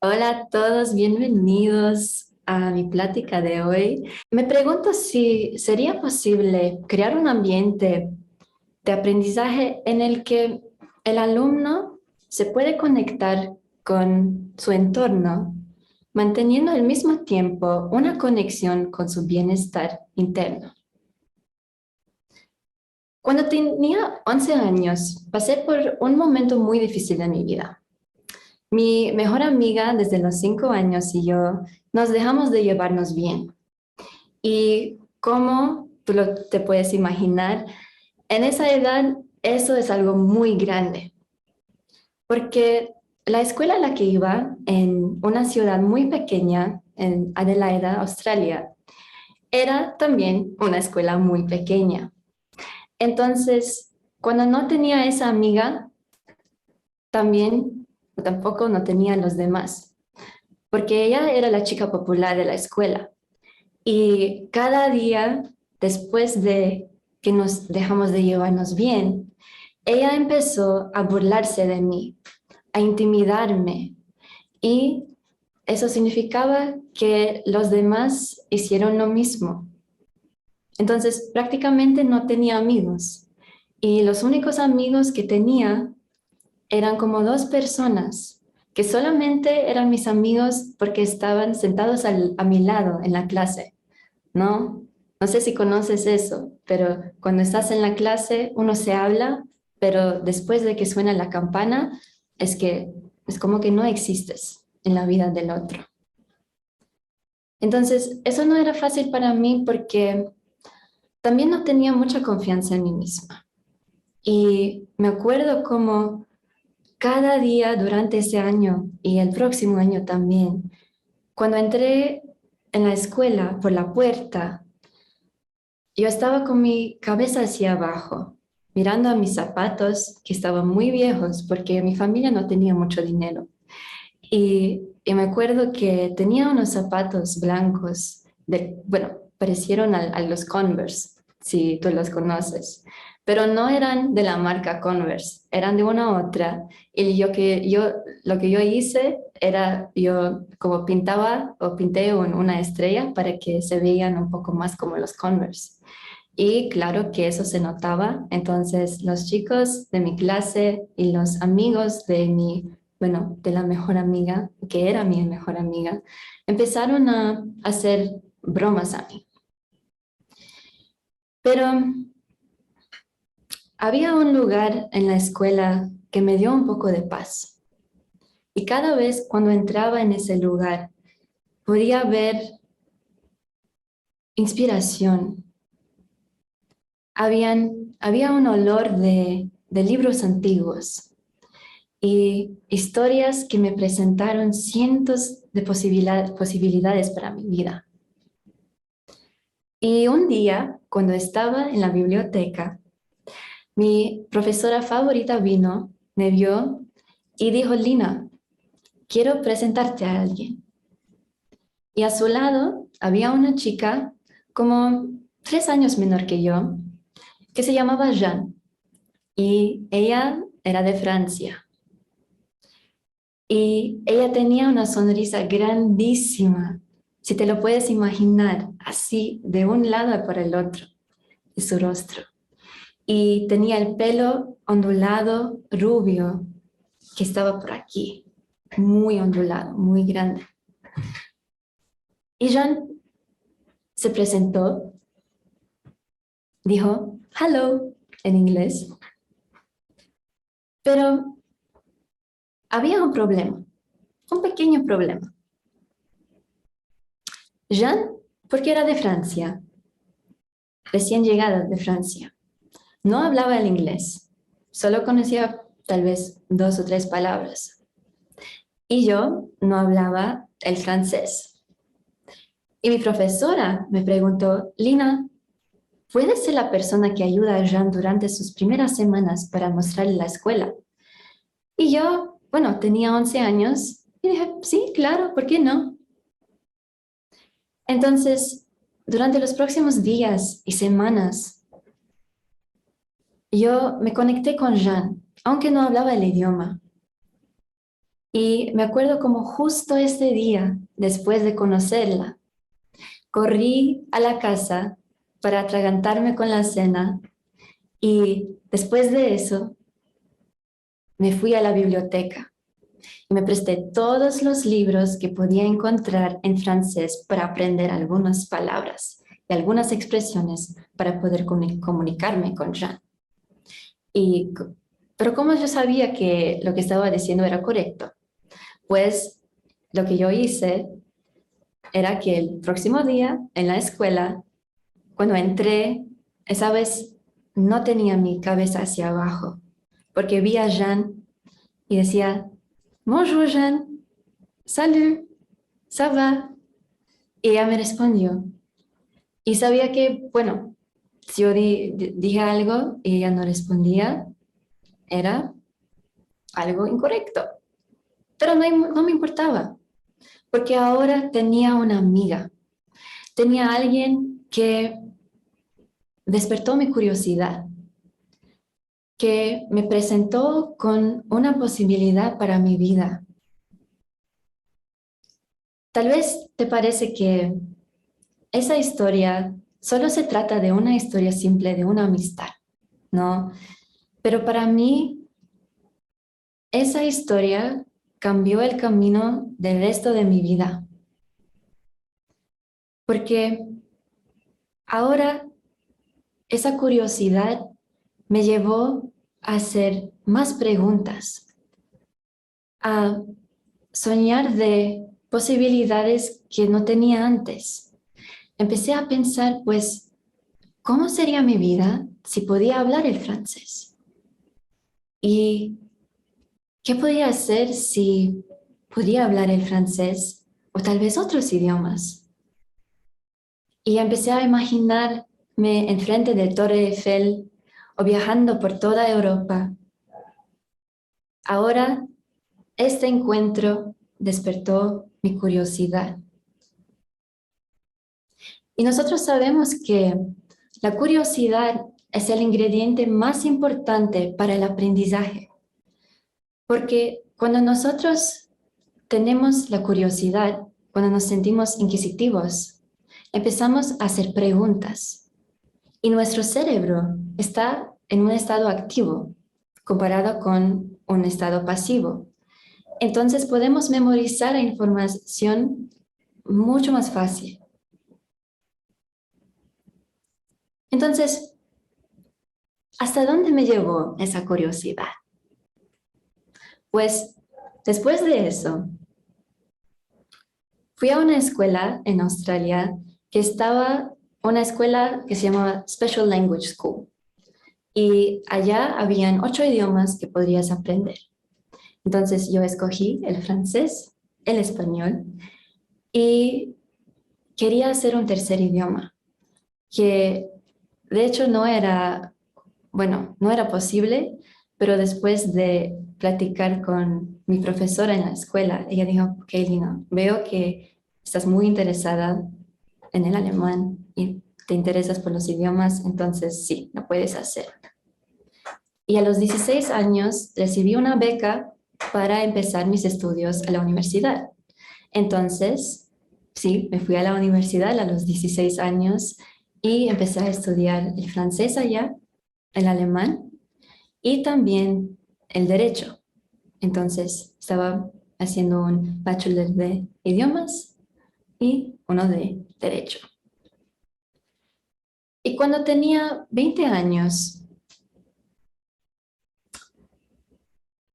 Hola a todos, bienvenidos a mi plática de hoy. Me pregunto si sería posible crear un ambiente de aprendizaje en el que el alumno se puede conectar con su entorno, manteniendo al mismo tiempo una conexión con su bienestar interno. Cuando tenía 11 años, pasé por un momento muy difícil en mi vida. Mi mejor amiga desde los 5 años y yo nos dejamos de llevarnos bien. Y como te puedes imaginar, en esa edad eso es algo muy grande, porque la escuela a la que iba en una ciudad muy pequeña, en Adelaida, Australia, era también una escuela muy pequeña. Entonces, cuando no tenía esa amiga, también tampoco no tenía los demás, porque ella era la chica popular de la escuela. Y cada día, después de que nos dejamos de llevarnos bien, ella empezó a burlarse de mí, a intimidarme. Y eso significaba que los demás hicieron lo mismo. Entonces, prácticamente no tenía amigos. Y los únicos amigos que tenía eran como dos personas que solamente eran mis amigos porque estaban sentados a mi lado en la clase. ¿No? No sé si conoces eso, pero cuando estás en la clase uno se habla, pero después de que suena la campana es como que no existes en la vida del otro. Entonces, eso no era fácil para mí porque también no tenía mucha confianza en mí misma. Y me acuerdo como cada día durante ese año y el próximo año también, cuando entré en la escuela por la puerta, yo estaba con mi cabeza hacia abajo, mirando a mis zapatos que estaban muy viejos porque mi familia no tenía mucho dinero. Y me acuerdo que tenía unos zapatos blancos, bueno, parecieron a los Converse, si tú los conoces, pero no eran de la marca Converse, eran de una otra. Y lo que yo hice era, yo como pintaba o pinté una estrella para que se veían un poco más como los Converse. Y claro que eso se notaba. Entonces los chicos de mi clase y los amigos bueno, de la mejor amiga, que era mi mejor amiga, empezaron a hacer bromas a mí. Pero había un lugar en la escuela que me dio un poco de paz. Y cada vez cuando entraba en ese lugar, podía ver inspiración. Había un olor de libros antiguos y historias que me presentaron cientos de posibilidades para mi vida. Y un día, cuando estaba en la biblioteca, mi profesora favorita vino, me vio y dijo: Lina, quiero presentarte a alguien. Y a su lado había una chica como 3 años menor que yo, que se llamaba Jeanne, y ella era de Francia. Y ella tenía una sonrisa grandísima, si te lo puedes imaginar, así de un lado para el otro de su rostro. Y tenía el pelo ondulado, rubio, que estaba por aquí, muy ondulado, muy grande. Y Jean se presentó, dijo hello en inglés, pero había un problema, un pequeño problema. Jean, porque era de Francia, recién llegada de Francia, no hablaba el inglés, solo conocía tal vez 2 o 3 palabras. Y yo no hablaba el francés. Y mi profesora me preguntó: Lina, ¿puedes ser la persona que ayuda a Jean durante sus primeras semanas para mostrarle la escuela? Y yo, bueno, tenía 11 años y dije: sí, claro, ¿por qué no? Entonces, durante los próximos días y semanas, yo me conecté con Jean, aunque no hablaba el idioma. Y me acuerdo como justo ese día, después de conocerla, corrí a la casa para atragantarme con la cena y después de eso me fui a la biblioteca y me presté todos los libros que podía encontrar en francés para aprender algunas palabras y algunas expresiones para poder comunicarme con Jean. Y, pero como yo sabía que lo que estaba diciendo era correcto, pues lo que yo hice era que el próximo día en la escuela, cuando entré, esa vez no tenía mi cabeza hacia abajo, porque vi a Jean y decía, Bonjour Jean, salut, ça va? Y ella me respondió. Y sabía que, bueno, si yo dije algo y ella no respondía, era algo incorrecto. Pero no me importaba, porque ahora tenía una amiga, tenía alguien que despertó mi curiosidad, que me presentó con una posibilidad para mi vida. Tal vez te parece que esa historia solo se trata de una historia simple de una amistad, ¿no? Pero para mí, esa historia cambió el camino del resto de mi vida, porque ahora esa curiosidad me llevó a hacer más preguntas, a soñar de posibilidades que no tenía antes. Empecé a pensar, pues, ¿cómo sería mi vida si podía hablar el francés? ¿Y qué podía hacer si podía hablar el francés o tal vez otros idiomas? Y empecé a imaginarme enfrente de Torre Eiffel o viajando por toda Europa. Ahora, este encuentro despertó mi curiosidad. Y nosotros sabemos que la curiosidad es el ingrediente más importante para el aprendizaje, porque cuando nosotros tenemos la curiosidad, cuando nos sentimos inquisitivos, empezamos a hacer preguntas y nuestro cerebro está en un estado activo comparado con un estado pasivo. Entonces podemos memorizar la información mucho más fácil. Entonces, ¿hasta dónde me llevó esa curiosidad? Pues después de eso, fui a una escuela en Australia que estaba, una escuela que se llamaba Special Language School. Y allá habían 8 idiomas que podrías aprender. Entonces yo escogí el francés, el español y quería hacer un tercer idioma, que de hecho no era, bueno, no era posible, pero después de platicar con mi profesora en la escuela, ella dijo, ok, Lina, veo que estás muy interesada en el alemán y te interesas por los idiomas, entonces sí, lo puedes hacer. Y a los 16 años recibí una beca para empezar mis estudios a la universidad. Entonces, sí, me fui a la universidad a los 16 años y empecé a estudiar el francés allá, el alemán y también el derecho. Entonces, estaba haciendo un bachelor de idiomas y uno de derecho. Y cuando tenía 20 años,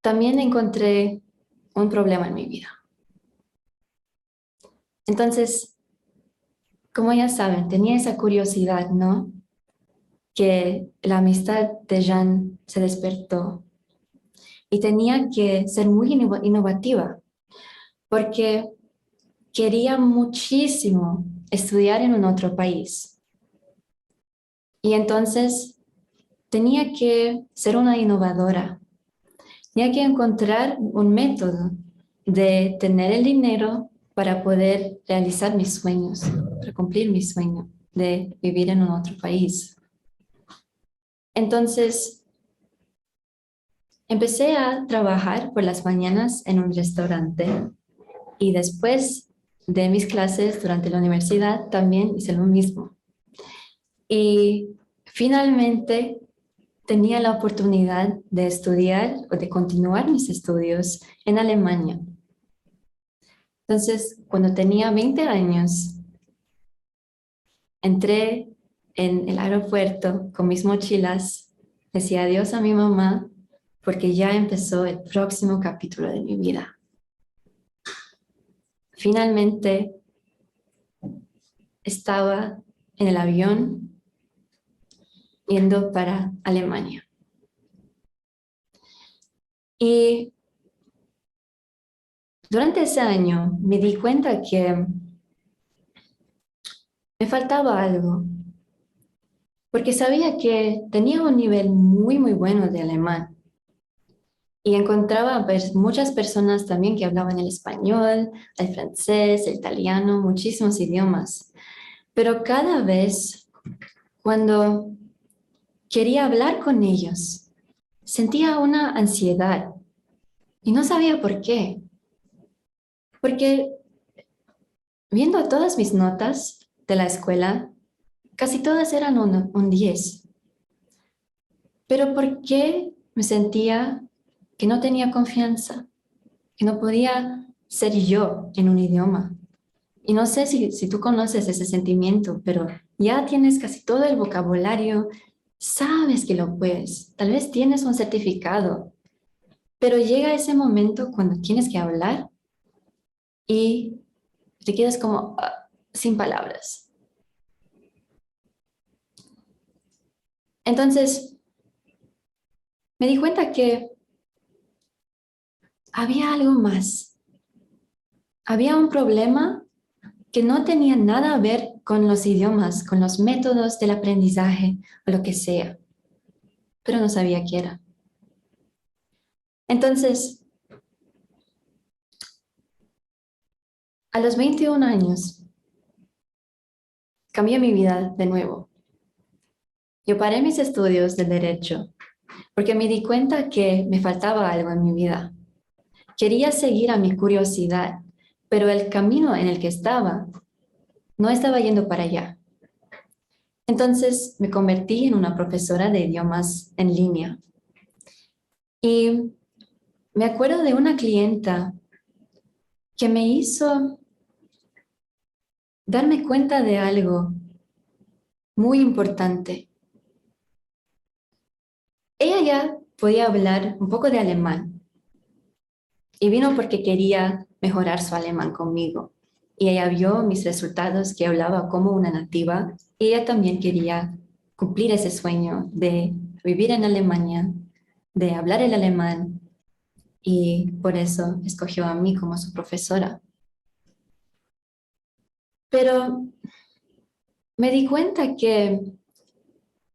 también encontré un problema en mi vida. Entonces, como ya saben, tenía esa curiosidad, ¿no? Que la amistad de Jean se despertó y tenía que ser muy innovativa porque quería muchísimo estudiar en un otro país. Y entonces tenía que ser una innovadora. Tenía que encontrar un método de tener el dinero para poder realizar mis sueños, para cumplir mi sueño de vivir en un otro país. Entonces, Empecé a trabajar por las mañanas en un restaurante y después de mis clases durante la universidad también hice lo mismo. Y finalmente tenía la oportunidad de estudiar o de continuar mis estudios en Alemania. Entonces, cuando tenía 20 años, entré en el aeropuerto con mis mochilas, decía adiós a mi mamá porque ya empezó el próximo capítulo de mi vida. Finalmente estaba en el avión yendo para Alemania. Y durante ese año me di cuenta que me faltaba algo, porque sabía que tenía un nivel muy bueno de alemán y encontraba muchas personas también que hablaban el español, el francés, el italiano, muchísimos idiomas. Pero cada vez cuando quería hablar con ellos, sentía una ansiedad y no sabía por qué. Porque viendo todas mis notas de la escuela, casi todas eran un 10. Pero ¿por qué me sentía que no tenía confianza? Que no podía ser yo en un idioma. Y no sé si tú conoces ese sentimiento, pero ya tienes casi todo el vocabulario, sabes que lo puedes, tal vez tienes un certificado, pero llega ese momento cuando tienes que hablar y te quedas como sin palabras. Entonces, me di cuenta que había algo más. Había un problema que no tenía nada a ver con los idiomas, con los métodos del aprendizaje o lo que sea, pero no sabía qué era. Entonces, a los 21 años, cambié mi vida de nuevo. Yo paré mis estudios de derecho porque me di cuenta que me faltaba algo en mi vida. Quería seguir a mi curiosidad, pero el camino en el que estaba no estaba yendo para allá. Entonces me convertí en una profesora de idiomas en línea. Y me acuerdo de una clienta que me hizo darme cuenta de algo muy importante. Ella ya podía hablar un poco de alemán y vino porque quería mejorar su alemán conmigo. Y ella vio mis resultados, que hablaba como una nativa, y ella también quería cumplir ese sueño de vivir en Alemania, de hablar el alemán, y por eso escogió a mí como su profesora. Pero me di cuenta que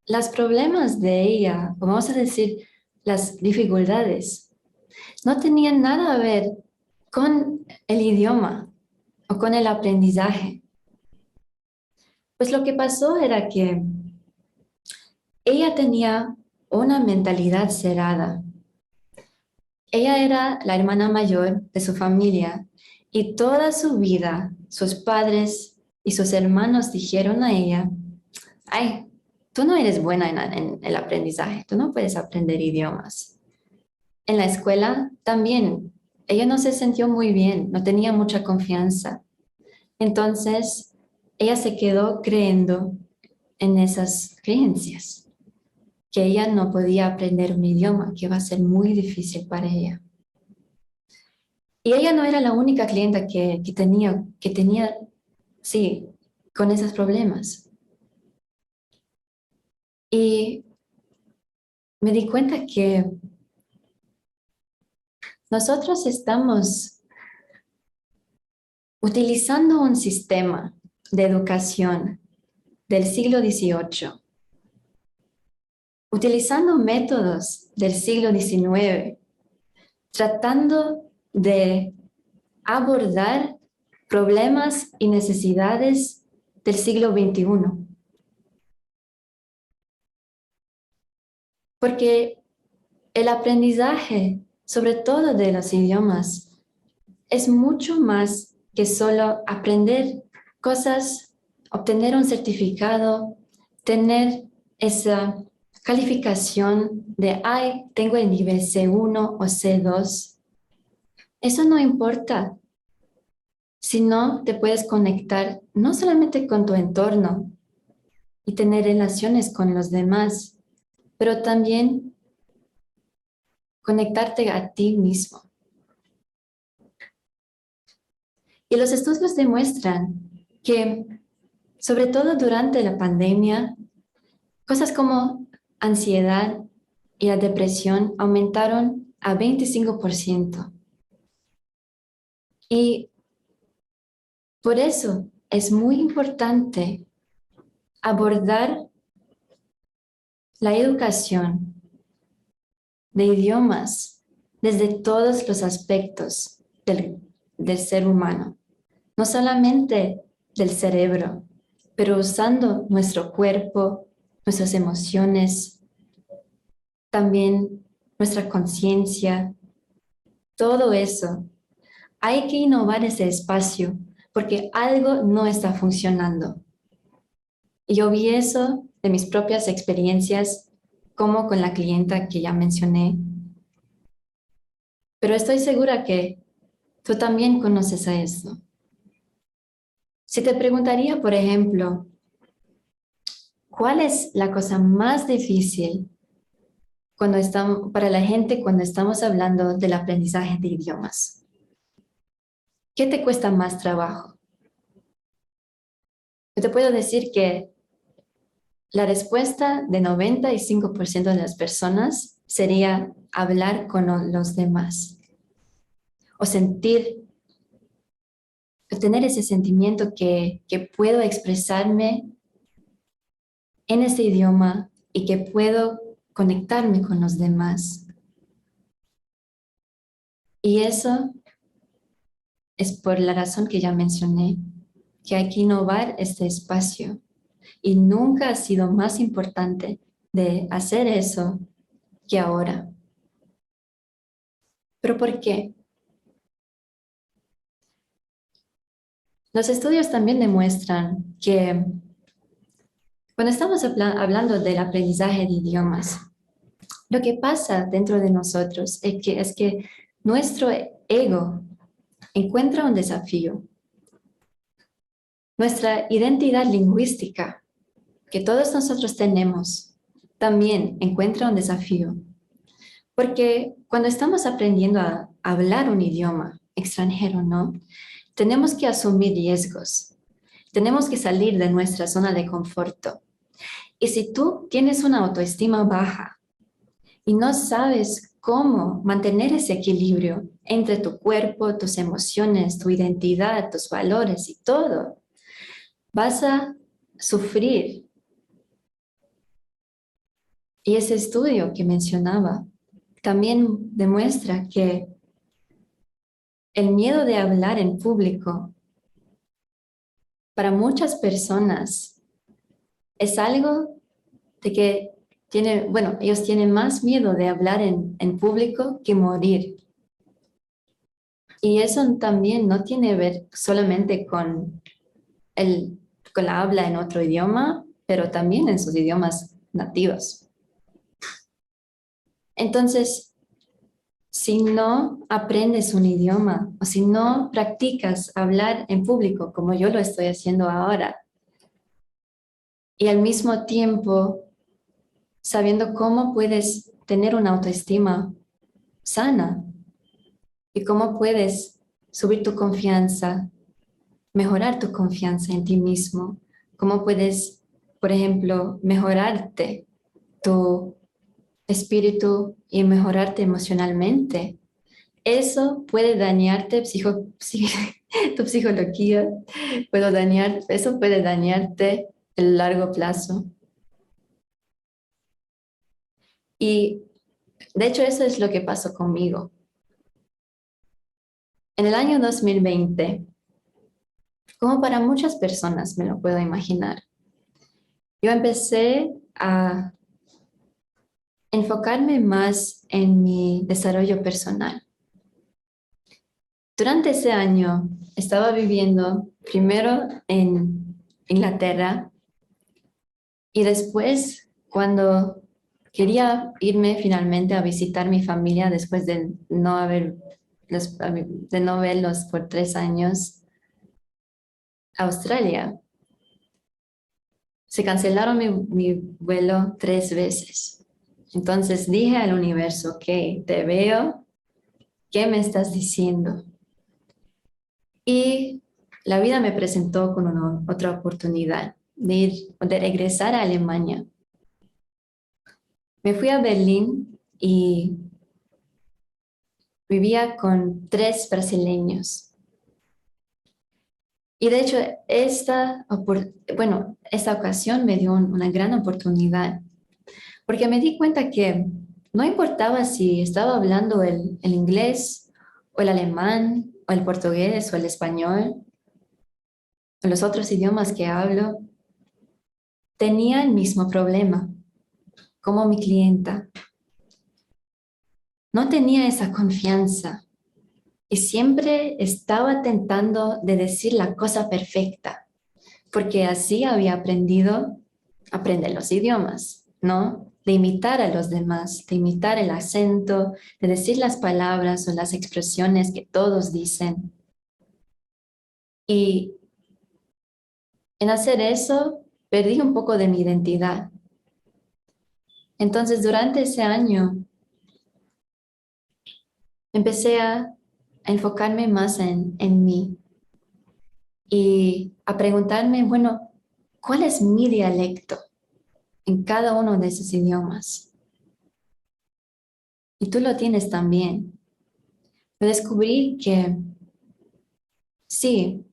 los problemas de ella, o vamos a decir, las dificultades, no tenían nada a ver con el idioma o con el aprendizaje. Pues lo que pasó era que ella tenía una mentalidad cerrada. Ella era la hermana mayor de su familia y toda su vida sus padres y sus hermanos dijeron a ella, ay, tú no eres buena en el aprendizaje, tú no puedes aprender idiomas. En la escuela también, ella no se sintió muy bien, no tenía mucha confianza. Entonces, ella se quedó creyendo en esas creencias, que ella no podía aprender un idioma, que iba a ser muy difícil para ella. Y ella no era la única clienta que tenía, sí, con esos problemas. Y me di cuenta que nosotros estamos utilizando un sistema de educación del siglo XVIII, utilizando métodos del siglo XIX, tratando de abordar problemas y necesidades del siglo XXI. Porque El aprendizaje, sobre todo de los idiomas, es mucho más que solo aprender cosas, obtener un certificado, tener esa calificación de, ay, tengo el nivel C1 o C2. Eso no importa, sino te puedes conectar no solamente con tu entorno y tener relaciones con los demás, pero también conectarte a ti mismo. Y los estudios demuestran que, sobre todo durante la pandemia, cosas como ansiedad y la depresión aumentaron a 25%. Y por eso es muy importante abordar la educación de idiomas desde todos los aspectos del ser humano, no solamente del cerebro, pero usando nuestro cuerpo, nuestras emociones, también nuestra conciencia, todo eso. Hay que innovar ese espacio porque algo no está funcionando. Y yo vi eso de mis propias experiencias, como con la clienta que ya mencioné, pero estoy segura que tú también conoces a eso. Si te preguntaría, por ejemplo, ¿cuál es la cosa más difícil para la gente cuando estamos hablando del aprendizaje de idiomas? ¿Qué te cuesta más trabajo? Yo te puedo decir que la respuesta de 95% de las personas sería hablar con los demás o tener ese sentimiento que puedo expresarme en ese idioma y que puedo conectarme con los demás. Y eso es por la razón que ya mencioné, que hay que innovar este espacio. Y nunca ha sido más importante de hacer eso que ahora. ¿Pero por qué? Los estudios también demuestran que cuando estamos hablando del aprendizaje de idiomas, lo que pasa dentro de nosotros es que nuestro ego encuentra un desafío. Nuestra identidad lingüística, que todos nosotros tenemos, también encuentra un desafío. Porque cuando estamos aprendiendo a hablar un idioma extranjero, ¿no? Tenemos que asumir riesgos. Tenemos que salir de nuestra zona de confort. Y si tú tienes una autoestima baja y no sabes cómo mantener ese equilibrio entre tu cuerpo, tus emociones, tu identidad, tus valores y todo, vas a sufrir. Y ese estudio que mencionaba también demuestra que el miedo de hablar en público para muchas personas es algo de que ellos tienen más miedo de hablar en público que morir. Y eso también no tiene que ver solamente con la habla en otro idioma, pero también en sus idiomas nativos. Entonces, si no aprendes un idioma o si no practicas hablar en público como yo lo estoy haciendo ahora, y al mismo tiempo sabiendo cómo puedes tener una autoestima sana y cómo puedes subir tu confianza, mejorar tu confianza en ti mismo, cómo puedes, por ejemplo, mejorarte tu espíritu y mejorarte emocionalmente. Eso puede dañarte tu psicología, eso puede dañarte a largo plazo. Y de hecho eso es lo que pasó conmigo. En el año 2020, como para muchas personas me lo puedo imaginar, yo empecé a enfocarme más en mi desarrollo personal. Durante ese año estaba viviendo primero en Inglaterra y después cuando quería irme finalmente a visitar mi familia después de de no verlos por 3 años, a Australia. Se cancelaron mi vuelo 3 veces. Entonces dije al universo, ok, te veo, ¿qué me estás diciendo? Y la vida me presentó con otra oportunidad de regresar a Alemania. Me fui a Berlín y vivía con 3 brasileños. Y de hecho, esta ocasión me dio una gran oportunidad, porque me di cuenta que no importaba si estaba hablando el inglés o el alemán o el portugués o el español o los otros idiomas que hablo, tenía el mismo problema como mi clienta. No tenía esa confianza y siempre estaba tentando de decir la cosa perfecta, porque así había aprendido a aprender los idiomas, ¿no? De imitar a los demás, de imitar el acento, de decir las palabras o las expresiones que todos dicen. Y en hacer eso, perdí un poco de mi identidad. Entonces, durante ese año, empecé a enfocarme más en mí y a preguntarme, bueno, ¿cuál es mi dialecto en cada uno de esos idiomas? Y tú lo tienes también. Yo descubrí que sí,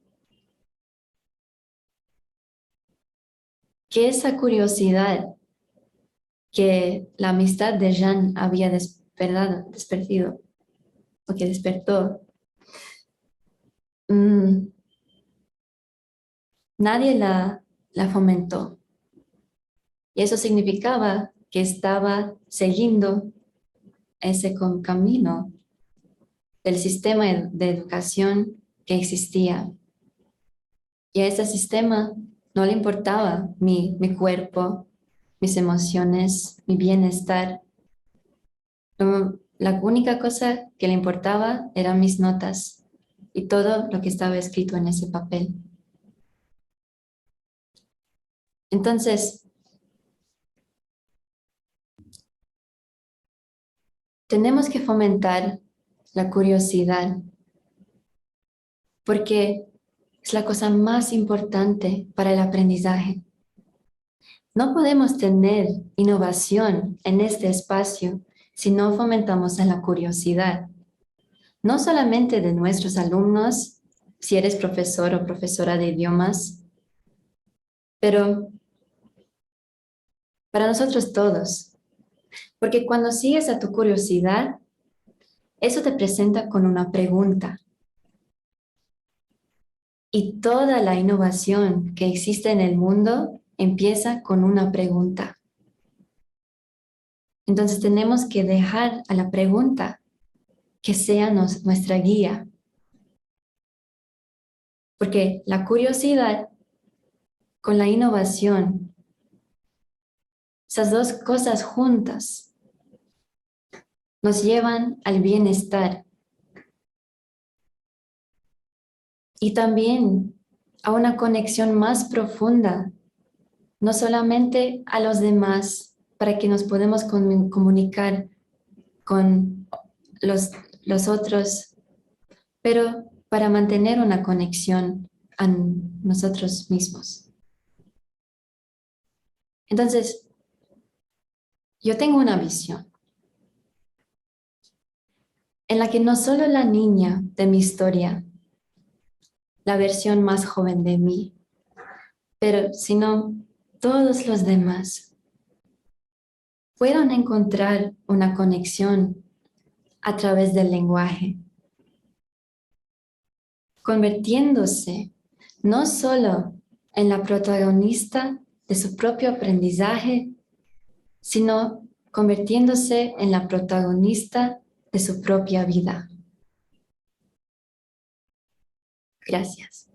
que esa curiosidad que la amistad de Jean había despertado, o que despertó, mm, nadie la fomentó. Y eso significaba que estaba siguiendo ese camino del sistema de educación que existía. Y a ese sistema no le importaba mi cuerpo, mis emociones, mi bienestar. La única cosa que le importaba eran mis notas y todo lo que estaba escrito en ese papel. Entonces, tenemos que fomentar la curiosidad porque es la cosa más importante para el aprendizaje. No podemos tener innovación en este espacio si no fomentamos la curiosidad, no solamente de nuestros alumnos, si eres profesor o profesora de idiomas, pero para nosotros todos. Porque cuando sigues a tu curiosidad, eso te presenta con una pregunta. Y toda la innovación que existe en el mundo empieza con una pregunta. Entonces tenemos que dejar a la pregunta que sea nuestra guía. Porque la curiosidad con la innovación, esas dos cosas juntas, nos llevan al bienestar y también a una conexión más profunda, no solamente a los demás, para que nos podamos comunicar con los otros, pero para mantener una conexión a nosotros mismos. Entonces, yo tengo una visión en la que no solo la niña de mi historia, la versión más joven de mí, pero sino todos los demás puedan encontrar una conexión a través del lenguaje, convirtiéndose no solo en la protagonista de su propio aprendizaje, sino convirtiéndose en la protagonista de su propia vida. Gracias.